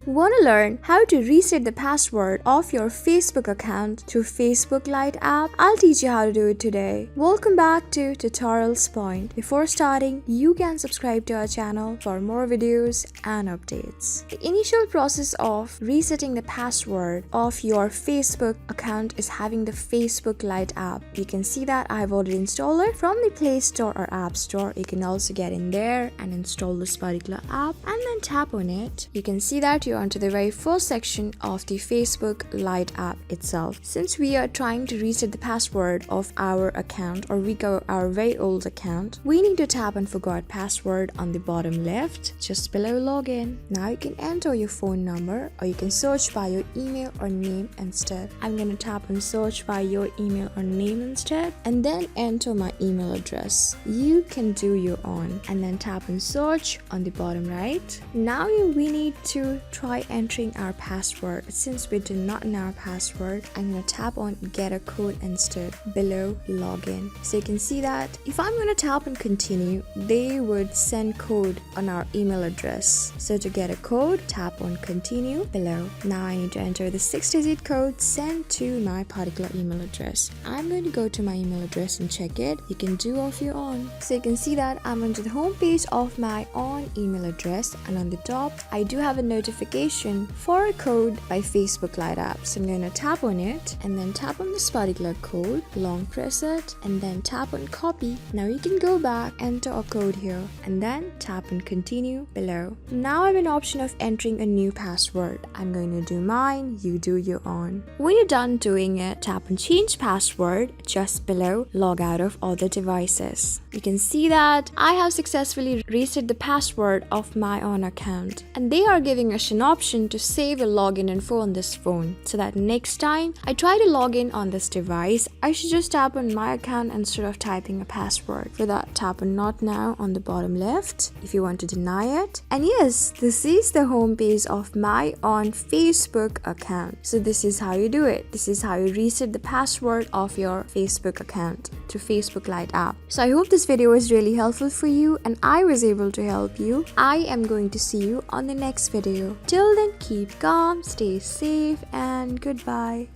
Want to learn how to reset the password of your Facebook account through Facebook Lite app? I'll teach you how to do it today. Welcome back to Tutorials Point. Before starting, you can subscribe to our channel for more videos and updates. The initial process of resetting the password of your Facebook account is having the Facebook Lite app. You can see that I've already installed it from the Play Store or App Store. You can also get in there and install this particular app and then tap on it. You can see that you're onto the very first section of the Facebook Lite app itself. Since we are trying to reset the password of our account or recover our very old account, we need to tap on Forgot Password on the bottom left, just below Login. Now you can enter your phone number or you can search by your email or name instead. I'm going to tap on Search by your email or name instead and then enter my email address. You can do your own and then tap on Search on the bottom right. Now we need to try entering our password. Since we do not know our password, I'm going to tap on Get a Code instead below Login. So you can see that if I'm going to tap on Continue, they would send code on our email address. So to get a code, tap on Continue below. Now I need to enter the 6-digit code sent to my particular email address. I'm going to go to my email address and check it. You can do off your own. So you can see that I'm onto the home page of my own email address, and on the top I do have a notification for a code by Facebook Lite app. So I'm going to tap on it and then tap on this particular code, long press it and then tap on Copy. Now you can go back, enter a code here and then tap on Continue below. Now I have an option of entering a new password. I'm going to do mine, you do your own. When you're done doing it, tap on Change Password just below Log out of other devices. You can see that I have successfully reset the password of my own account, and they are giving us an option to save a login info on this phone, so that next time I try to log in on this device, I should just tap on my account instead of typing a password. For that, tap on Not Now on the bottom left if you want to deny it. And yes, this is the home page of my own Facebook account. So this is how you do it. This is how you reset the password of your Facebook account to Facebook Lite app. So I hope this video was really helpful for you and I was able to help you. I am going to see you on the next video. Till then, keep calm, stay safe, and goodbye.